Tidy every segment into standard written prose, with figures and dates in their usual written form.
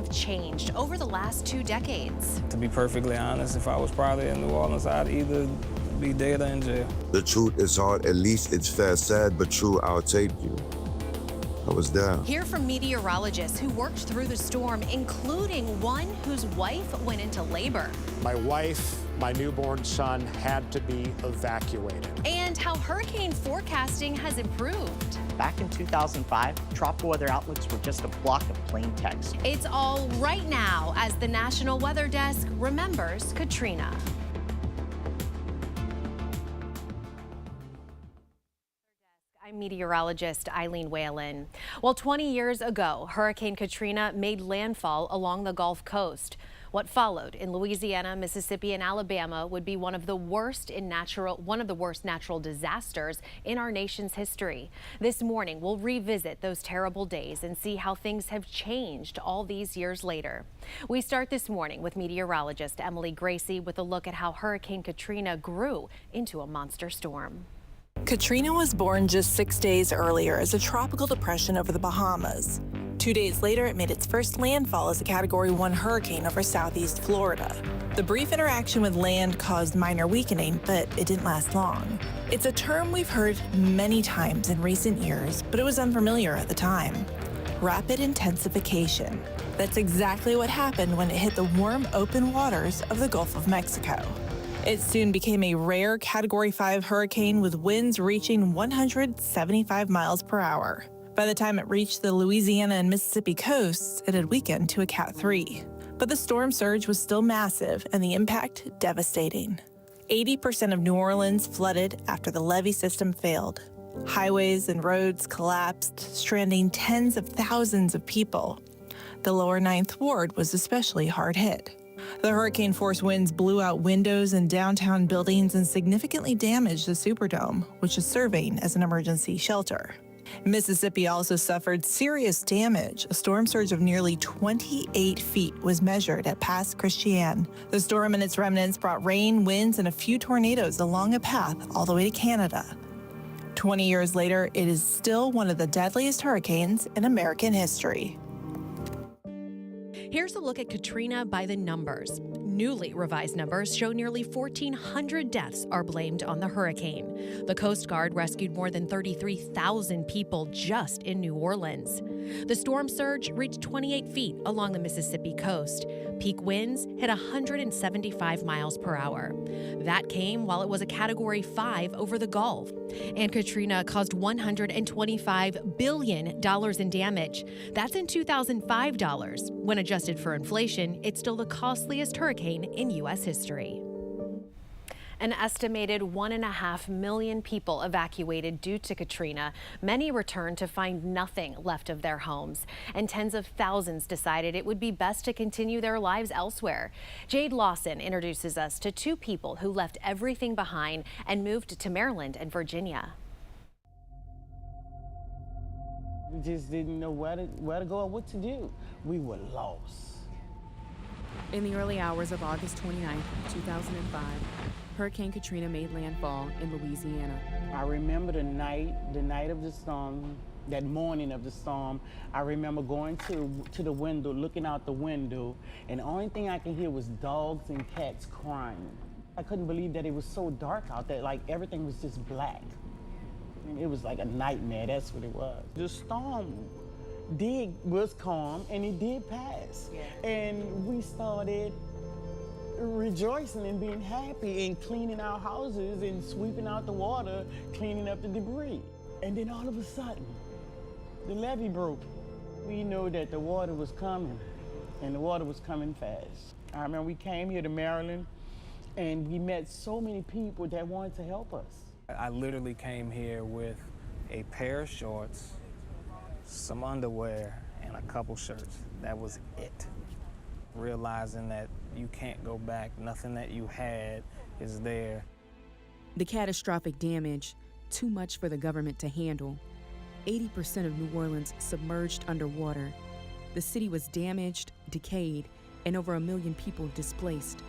have changed over the last 2 decades. To be perfectly honest, if I was probably in New Orleans, I'd either be dead or in jail. The truth is hard, at least it's fair, sad, but true, I'll take you. I was there. Hear from meteorologists who worked through the storm, including one whose wife went into labor. My wife, my newborn son had to be evacuated. And how hurricane forecasting has improved. Back in 2005, tropical weather outlooks were just a block of plain text. It's all right now as the National Weather Desk remembers Katrina. I'm meteorologist Eileen Whalen. Well, 20 years ago, Hurricane Katrina made landfall along the Gulf Coast. What followed in Louisiana, Mississippi, and Alabama would be one of the worst natural disasters in our nation's history. This morning, we'll revisit those terrible days and see how things have changed all these years later. We start this morning with meteorologist Emily Gracie with a look at how Hurricane Katrina grew into a monster storm. Katrina was born just 6 days earlier as a tropical depression over the Bahamas. 2 days later, it made its first landfall as a Category 1 hurricane over southeast Florida. The brief interaction with land caused minor weakening, but it didn't last long. It's a term we've heard many times in recent years, but it was unfamiliar at the time. Rapid intensification. That's exactly what happened when it hit the warm, open waters of the Gulf of Mexico. It soon became a rare Category 5 hurricane with winds reaching 175 miles per hour. By the time it reached the Louisiana and Mississippi coasts, it had weakened to a Cat 3. But the storm surge was still massive and the impact devastating. 80% of New Orleans flooded after the levee system failed. Highways and roads collapsed, stranding tens of thousands of people. The lower Ninth Ward was especially hard hit. The hurricane-force winds blew out windows in downtown buildings and significantly damaged the Superdome, which is serving as an emergency shelter. Mississippi also suffered serious damage. A storm surge of nearly 28 feet was measured at Pass Christian. The storm and its remnants brought rain, winds, and a few tornadoes along a path all the way to Canada. 20 years later, it is still one of the deadliest hurricanes in American history. Here's a look at Katrina by the numbers. Newly revised numbers show nearly 1,400 deaths are blamed on the hurricane. The Coast Guard rescued more than 33,000 people just in New Orleans. The storm surge reached 28 feet along the Mississippi coast. Peak winds hit 175 miles per hour. That came while it was a Category 5 over the Gulf. And Katrina caused $125 billion in damage. That's in 2005 dollars. When adjusted for inflation, it's still the costliest hurricane in U.S. history. An estimated 1.5 million people evacuated due to Katrina. Many returned to find nothing left of their homes, and tens of thousands decided it would be best to continue their lives elsewhere. Jade Lawson introduces us to two people who left everything behind and moved to Maryland and Virginia. We just didn't know where to go or what to do. We were lost. In the early hours of August 29, 2005, Hurricane Katrina made landfall in Louisiana. I remember the night of the storm, that morning of the storm. I remember going to the window, looking out the window, and the only thing I could hear was dogs and cats crying. I couldn't believe that it was so dark out there, like everything was just black. It was like a nightmare, that's what it was. The storm was calm and it did pass. Yeah. And we started rejoicing and being happy and cleaning our houses and sweeping out the water, cleaning up the debris. And then all of a sudden, the levee broke. We knew that the water was coming, and the water was coming fast. I remember we came here to Maryland and we met so many people that wanted to help us. I literally came here with a pair of shorts, some underwear, and a couple shirts. That was it. Realizing that you can't go back, nothing that you had is there. The catastrophic damage, too much for the government to handle. 80% of New Orleans submerged underwater. The city was damaged, decayed, and over 1 million people displaced.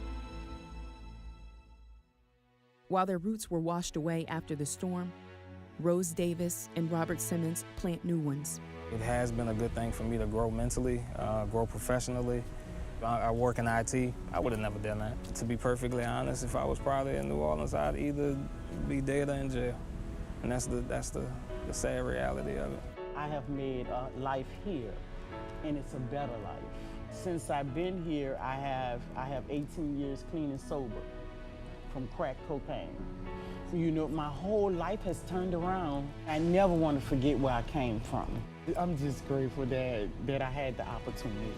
While their roots were washed away after the storm, Rose Davis and Robert Simmons plant new ones. It has been a good thing for me to grow mentally, grow professionally. I work in IT. I would have never done that. To be perfectly honest, if I was probably in New Orleans, I'd either be dead or in jail. And that's the sad reality of it. I have made a life here, and it's a better life. Since I've been here, I have 18 years clean and sober from crack cocaine. You know, my whole life has turned around. I never want to forget where I came from. I'm just grateful that I had the opportunity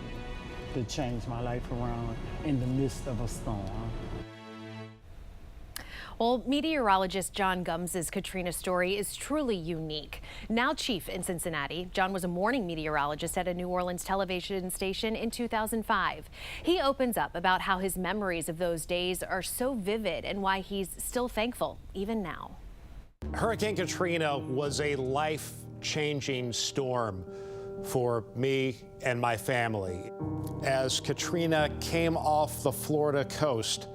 to change my life around in the midst of a storm. Well, meteorologist John Gumbs' Katrina story is truly unique. Now chief in Cincinnati, John was a morning meteorologist at a New Orleans television station in 2005. He opens up about how his memories of those days are so vivid and why he's still thankful, even now. Hurricane Katrina was a life-changing storm for me and my family. As Katrina came off the Florida coast,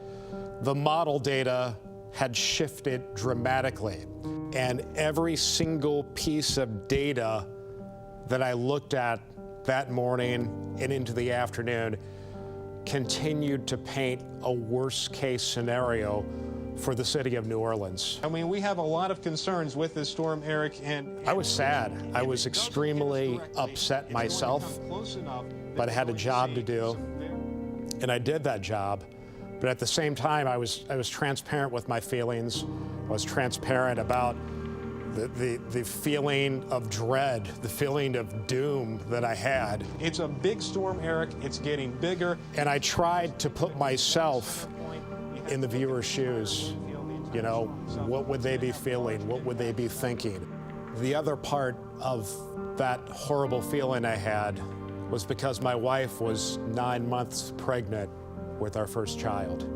the model data had shifted dramatically. And every single piece of data that I looked at that morning and into the afternoon continued to paint a worst-case scenario for the city of New Orleans. I mean, we have a lot of concerns with this storm, Eric, and I was sad. I was extremely upset myself, but I had a job to do, and I did that job. But at the same time, I was transparent with my feelings. I was transparent about the feeling of dread, the feeling of doom that I had. It's a big storm, Eric. It's getting bigger. And I tried to put myself in the viewer's shoes. You know, what would they be feeling? What would they be thinking? The other part of that horrible feeling I had was because my wife was 9 months pregnant with our first child.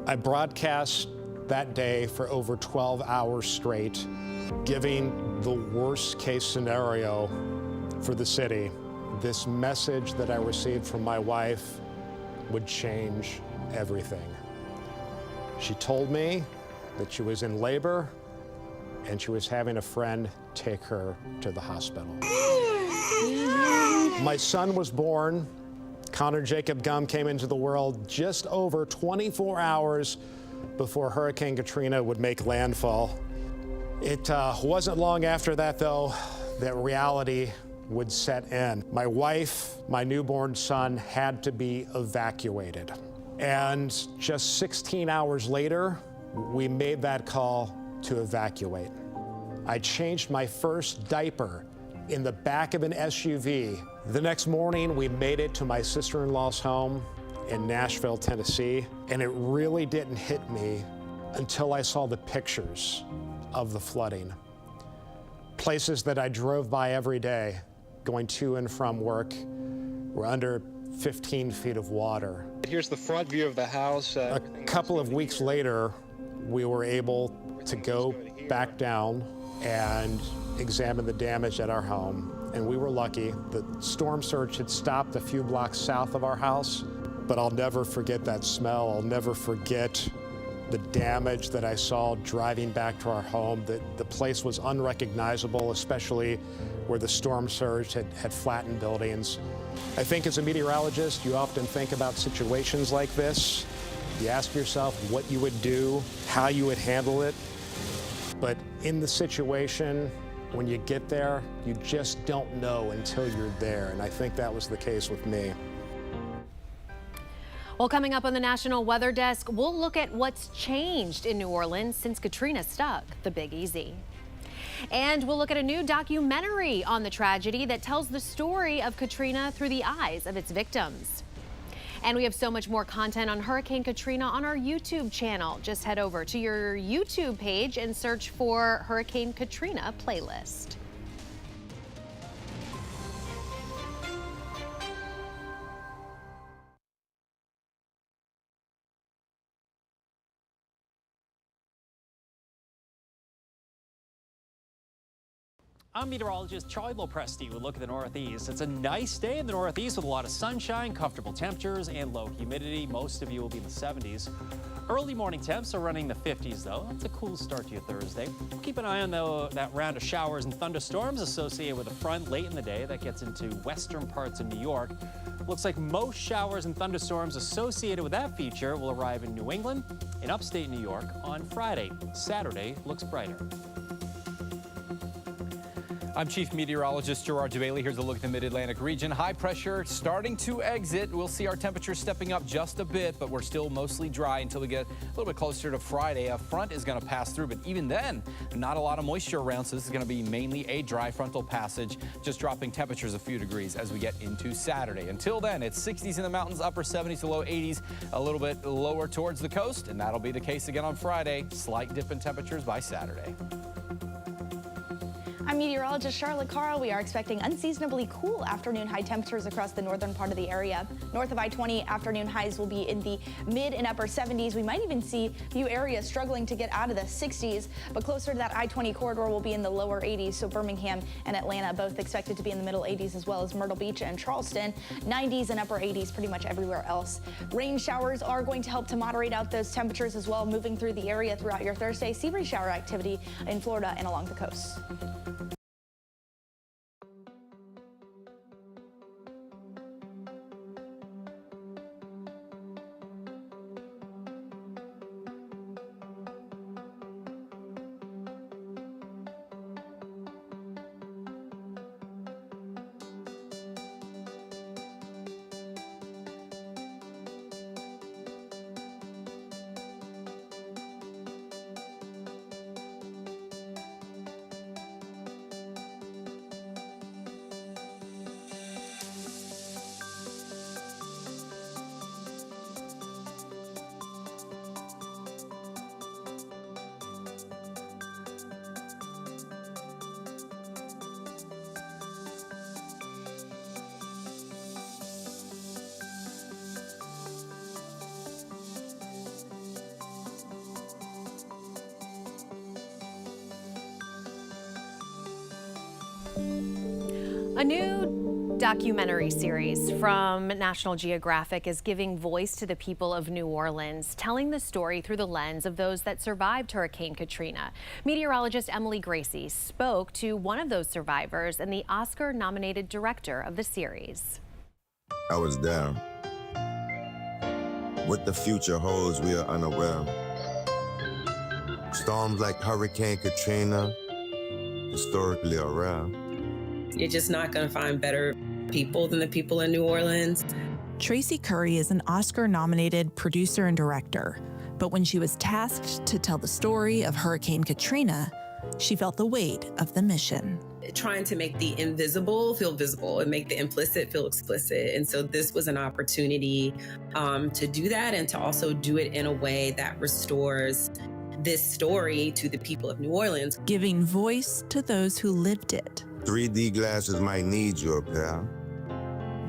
I broadcast that day for over 12 hours straight, giving the worst case scenario for the city. This message that I received from my wife would change everything. She told me that she was in labor and she was having a friend take her to the hospital. My son was born. Connor Jacob Gum came into the world just over 24 hours before Hurricane Katrina would make landfall. It wasn't long after that, though, that reality would set in. My wife, my newborn son had to be evacuated. And just 16 hours later, we made that call to evacuate. I changed my first diaper in the back of an SUV. The next morning, we made it to my sister-in-law's home in Nashville, Tennessee, and it really didn't hit me until I saw the pictures of the flooding. Places that I drove by every day, going to and from work, were under 15 feet of water. Here's the front view of the house. A couple of weeks later, we were able to go back down and examine the damage at our home. And we were lucky. The storm surge had stopped a few blocks south of our house, but I'll never forget that smell. I'll never forget the damage that I saw driving back to our home. The place was unrecognizable, especially where the storm surge had flattened buildings. I think as a meteorologist, you often think about situations like this. You ask yourself what you would do, how you would handle it. But in the situation, when you get there, you just don't know until you're there. And I think that was the case with me. Well, coming up on the National Weather Desk, we'll look at what's changed in New Orleans since Katrina struck the Big Easy. And we'll look at a new documentary on the tragedy that tells the story of Katrina through the eyes of its victims. And we have so much more content on Hurricane Katrina on our YouTube channel. Just head over to your YouTube page and search for Hurricane Katrina playlist. I'm meteorologist Charlie Lopresti with a look at the Northeast. It's a nice day in the Northeast with a lot of sunshine, comfortable temperatures, and low humidity. Most of you will be in the 70s. Early morning temps are running the 50s, though. That's a cool start to your Thursday. Keep an eye on that round of showers and thunderstorms associated with a front late in the day that gets into western parts of New York. Looks like most showers and thunderstorms associated with that feature will arrive in New England and upstate New York on Friday. Saturday looks brighter. I'm Chief Meteorologist Gerard Dubailey. Here's a look at the Mid-Atlantic region. High pressure starting to exit. We'll see our temperatures stepping up just a bit, but we're still mostly dry until we get a little bit closer to Friday. A front is going to pass through, but even then, not a lot of moisture around, so this is going to be mainly a dry frontal passage, just dropping temperatures a few degrees as we get into Saturday. Until then, it's 60s in the mountains, upper 70s to low 80s, a little bit lower towards the coast, and that'll be the case again on Friday. Slight dip in temperatures by Saturday. I'm meteorologist Charlotte Carl. We are expecting unseasonably cool afternoon high temperatures across the northern part of the area. North of I-20, afternoon highs will be in the mid and upper 70s. We might even see a few areas struggling to get out of the 60s, but closer to that I-20 corridor will be in the lower 80s. So Birmingham and Atlanta both expected to be in the middle 80s, as well as Myrtle Beach and Charleston. 90s and upper 80s pretty much everywhere else. Rain showers are going to help to moderate out those temperatures as well, moving through the area throughout your Thursday. Sea breeze shower activity in Florida and along the coast. A new documentary series from National Geographic is giving voice to the people of New Orleans, telling the story through the lens of those that survived Hurricane Katrina. Meteorologist Emily Gracie spoke to one of those survivors and the Oscar-nominated director of the series. I was there. What the future holds, we are unaware. Storms like Hurricane Katrina historically are rare. You're just not going to find better people than the people in New Orleans. Tracy Curry is an Oscar-nominated producer and director, but when she was tasked to tell the story of Hurricane Katrina, she felt the weight of the mission. Trying to make the invisible feel visible and make the implicit feel explicit. And so this was an opportunity to do that and to also do it in a way that restores this story to the people of New Orleans. Giving voice to those who lived it. 3D glasses might need your pair.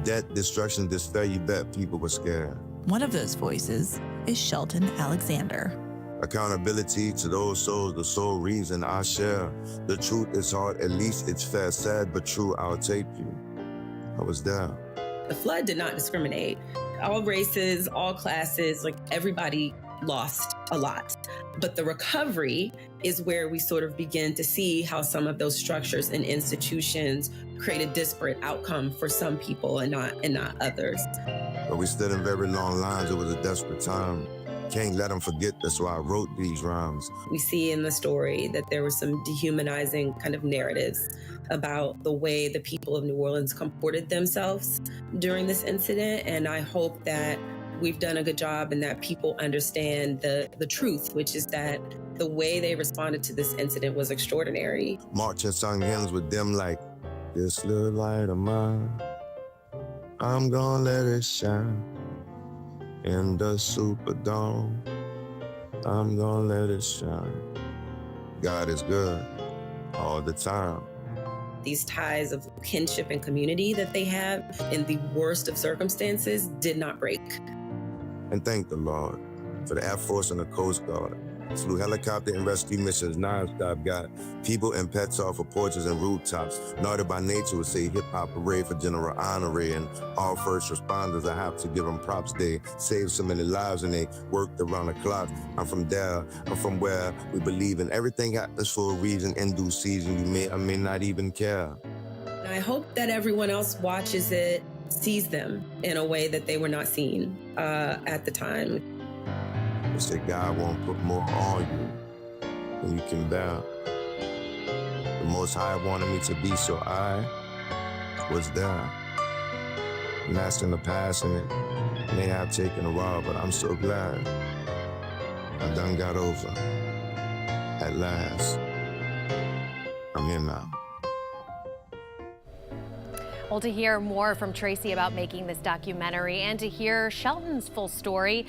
Death, destruction, despair, you bet people were scared. One of those voices is Shelton Alexander. Accountability to those souls, the sole reason I share. The truth is hard, at least it's fair, sad but true, I'll take you. I was there. The flood did not discriminate. All races, all classes, like everybody lost a lot. But the recovery is where we sort of begin to see how some of those structures and institutions create a disparate outcome for some people and not others. But we stood in very long lines, it was a desperate time. Can't let them forget, that's why I wrote these rhymes. We see in the story that there were some dehumanizing kind of narratives about the way the people of New Orleans comported themselves during this incident. And I hope that we've done a good job and that people understand the truth, which is that the way they responded to this incident was extraordinary. March and sung hymns with them like, this little light of mine, I'm gonna let it shine. In the Superdome, I'm gonna let it shine. God is good all the time. These ties of kinship and community that they have in the worst of circumstances did not break. And thank the Lord for the Air Force and the Coast Guard Flew helicopter and rescue missions nonstop. Got people and pets off of porches and rooftops. Naughty by nature would say hip-hop parade for General Honoré. And all first responders, I have to give them props. They saved so many lives and they worked around the clock. I'm from there. I'm from where we believe in everything happens for a reason in due season. You may or may not even care. I hope that everyone else watches it, sees them in a way that they were not seen at the time. They said God won't put more on you than you can bear. The Most High wanted me to be, so I was there. And that's in the past, and it may have taken a while, but I'm so glad I done got over. At last, I'm here now. Well, to hear more from Tracy about making this documentary and to hear Shelton's full story,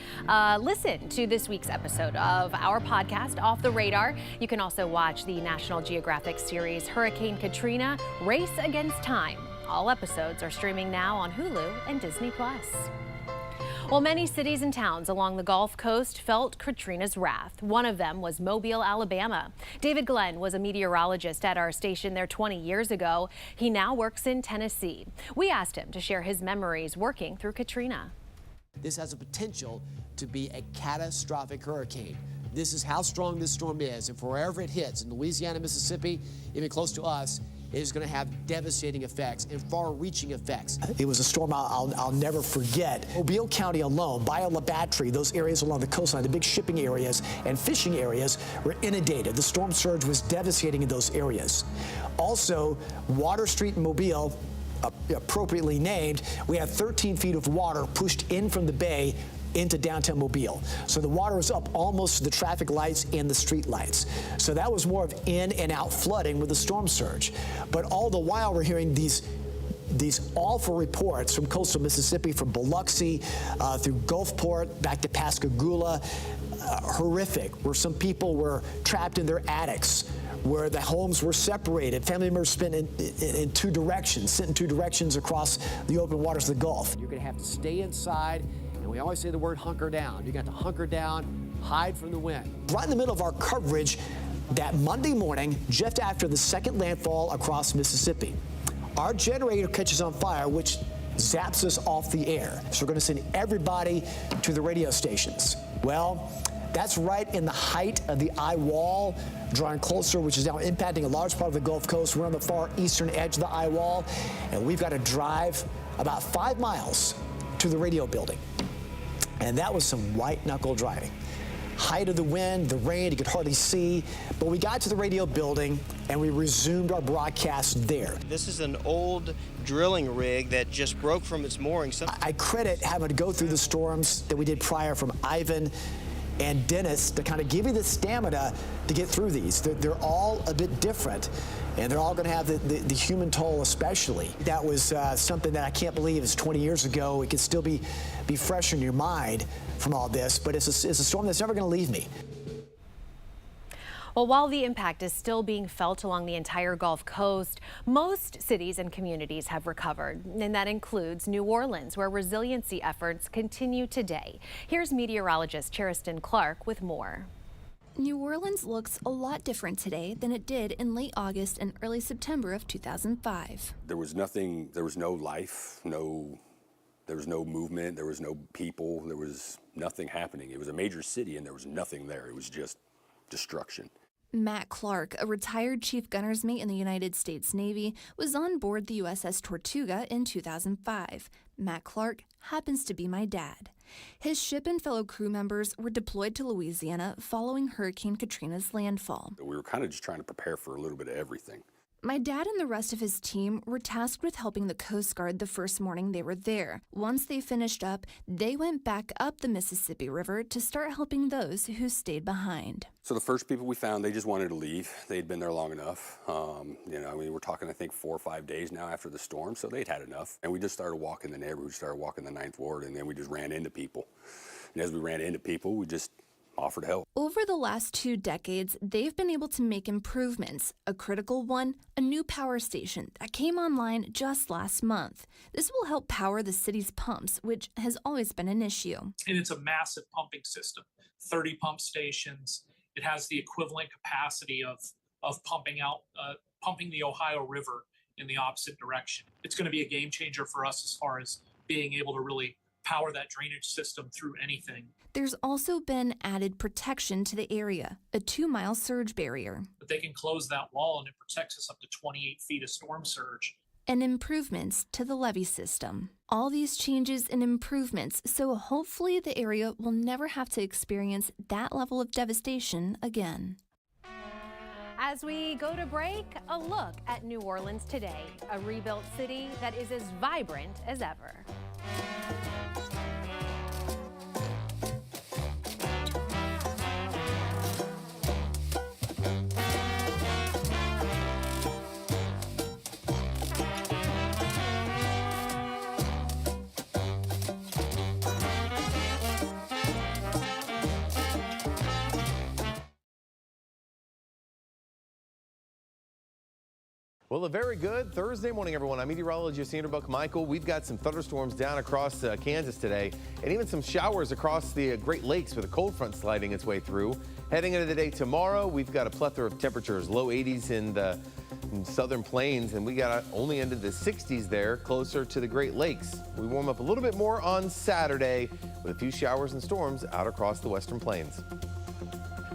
listen to this week's episode of our podcast, Off the Radar. You can also watch the National Geographic series Hurricane Katrina, Race Against Time. All episodes are streaming now on Hulu and Disney+. Well, many cities and towns along the Gulf Coast felt Katrina's wrath. One of them was Mobile, Alabama. David Glenn was a meteorologist at our station there 20 years ago. He now works in Tennessee. We asked him to share his memories working through Katrina. This has a potential to be a catastrophic hurricane. This is how strong this storm is, and wherever it hits, in Louisiana, Mississippi, even close to us, it is going to have devastating effects and far-reaching effects. It was a storm I'll never forget. Mobile County alone, Bayou-La-Battery, those areas along the coastline, the big shipping areas and fishing areas were inundated. The storm surge was devastating in those areas. Also, Water Street in Mobile, appropriately named, we had 13 feet of water pushed in from the bay into downtown Mobile. So the water was up almost to the traffic lights and the street lights. So that was more of in and out flooding with the storm surge. But all the while we're hearing these awful reports from coastal Mississippi, from Biloxi through Gulfport back to Pascagoula, horrific, where some people were trapped in their attics, where the homes were separated, family members spent in two directions, sent in two directions across the open waters of the Gulf. You're going to have to stay inside. And we always say the word hunker down. You got to hunker down, hide from the wind. Right in the middle of our coverage that Monday morning, just after the second landfall across Mississippi, our generator catches on fire, which zaps us off the air. So we're going to send everybody to the radio stations. Well, that's right in the height of the eye wall, drawing closer, which is now impacting a large part of the Gulf Coast. We're on the far eastern edge of the eye wall, and we've got to drive about 5 miles to the radio building. And that was some white-knuckle driving. Height of the wind, the rain, you could hardly see. But we got to the radio building, and we resumed our broadcast there. This is an old drilling rig that just broke from its moorings. I credit having to go through the storms that we did prior from Ivan and Dennis to kind of give you the stamina to get through these. They're all a bit different, and they're all going to have the human toll especially. That was something that I can't believe is 20 years ago. It could still be fresh in your mind from all this, but it's a storm that's never going to leave me. Well, while the impact is still being felt along the entire Gulf Coast, most cities and communities have recovered, and that includes New Orleans, where resiliency efforts continue today. Here's meteorologist Cheriston Clark with more. New Orleans looks a lot different today than it did in late August and early September of 2005. There was nothing, there was no life, there was no movement, there was no people, there was nothing happening. It was a major city and there was nothing there. It was just destruction. Matt Clark, a retired chief gunner's mate in the United States Navy, was on board the USS Tortuga in 2005. Matt Clark happens to be my dad. His ship and fellow crew members were deployed to Louisiana following Hurricane Katrina's landfall. We were kind of just trying to prepare for a little bit of everything. My dad and the rest of his team were tasked with helping the Coast Guard the first morning they were there. Once they finished up, they went back up the Mississippi River to start helping those who stayed behind. So the first people we found, they just wanted to leave. They'd been there long enough. We're talking, I think, 4 or 5 days now after the storm, so they'd had enough. And we just started walking the neighborhood, we started walking the 9th Ward, and then we just ran into people. And as we ran into people, we just offered help. Over the last 2 decades, they've been able to make improvements. A critical one, a new power station that came online just last month. This will help power the city's pumps, which has always been an issue. And it's a massive pumping system, 30 pump stations, It has the equivalent capacity of pumping the Ohio River in the opposite direction. It's going to be a game changer for us as far as being able to really power that drainage system through anything. There's also been added protection to the area, a 2-mile surge barrier. But they can close that wall and it protects us up to 28 feet of storm surge. And improvements to the levee system. All these changes and improvements, so hopefully the area will never have to experience that level of devastation again. As we go to break, a look at New Orleans today, a rebuilt city that is as vibrant as ever. Well, a very good Thursday morning, everyone. I'm meteorologist Andrew Buck-Michael. We've got some thunderstorms down across Kansas today, and even some showers across the Great Lakes with a cold front sliding its way through. Heading into the day tomorrow, we've got a plethora of temperatures, low 80s in the southern plains, and we got only into the 60s there, closer to the Great Lakes. We warm up a little bit more on Saturday with a few showers and storms out across the western plains.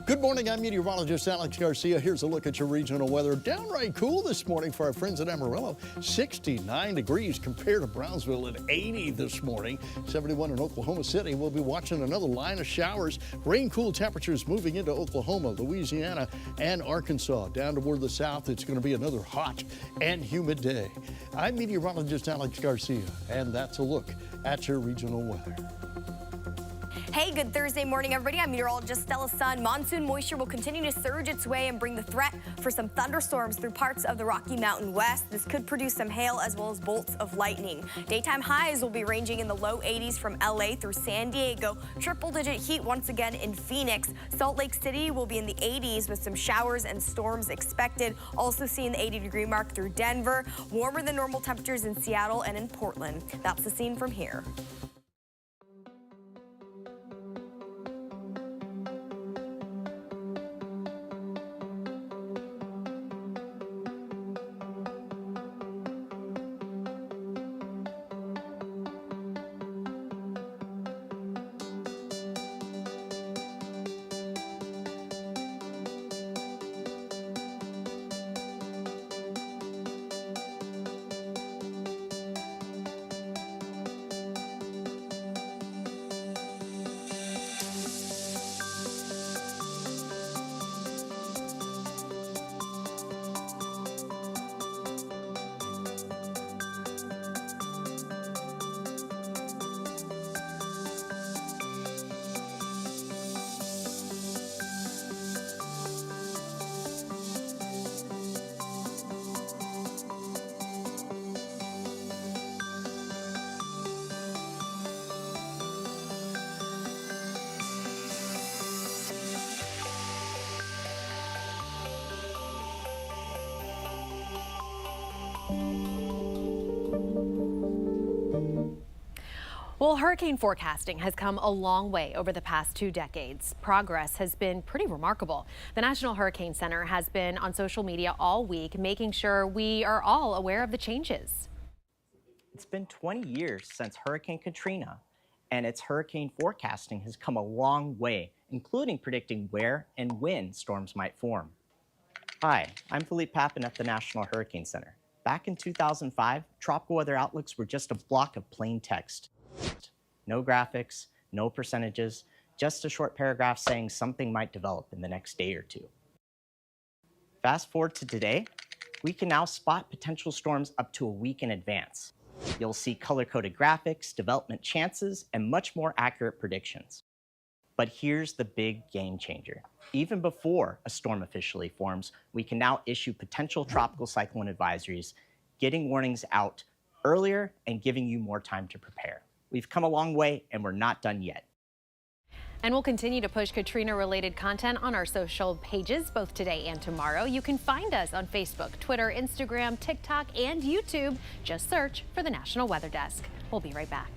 Good morning, I'm meteorologist Alex Garcia. Here's a look at your regional weather. Downright cool this morning for our friends at Amarillo. 69 degrees compared to Brownsville at 80 this morning. 71 in Oklahoma City. We'll be watching another line of showers. Rain-cool temperatures moving into Oklahoma, Louisiana, and Arkansas. Down toward the south, it's going to be another hot and humid day. I'm meteorologist Alex Garcia, and that's a look at your regional weather. Hey, good Thursday morning, everybody. I'm meteorologist Stella Sun. Monsoon moisture will continue to surge its way and bring the threat for some thunderstorms through parts of the Rocky Mountain West. This could produce some hail as well as bolts of lightning. Daytime highs will be ranging in the low 80s from LA through San Diego. Triple-digit heat once again in Phoenix. Salt Lake City will be in the 80s with some showers and storms expected. Also seeing the 80-degree mark through Denver. Warmer than normal temperatures in Seattle and in Portland. That's the scene from here. Well, hurricane forecasting has come a long way over the past 2 decades. Progress has been pretty remarkable. The National Hurricane Center has been on social media all week, making sure we are all aware of the changes. It's been 20 years since Hurricane Katrina, and its hurricane forecasting has come a long way, including predicting where and when storms might form. Hi, I'm Philippe Papin at the National Hurricane Center. Back in 2005, tropical weather outlooks were just a block of plain text. No graphics, no percentages, just a short paragraph saying something might develop in the next day or two. Fast forward to today, we can now spot potential storms up to a week in advance. You'll see color-coded graphics, development chances, and much more accurate predictions. But here's the big game changer. Even before a storm officially forms, we can now issue potential tropical cyclone advisories, getting warnings out earlier and giving you more time to prepare. We've come a long way, and we're not done yet. And we'll continue to push Katrina-related content on our social pages, both today and tomorrow. You can find us on Facebook, Twitter, Instagram, TikTok, and YouTube. Just search for the National Weather Desk. We'll be right back.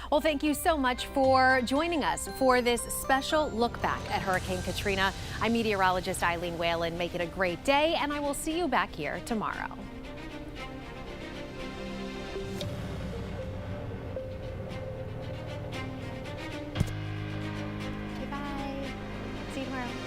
Well, thank you so much for joining us for this special look back at Hurricane Katrina. I'm meteorologist Eileen Whalen. Make it a great day, and I will see you back here tomorrow. Bye. See you tomorrow.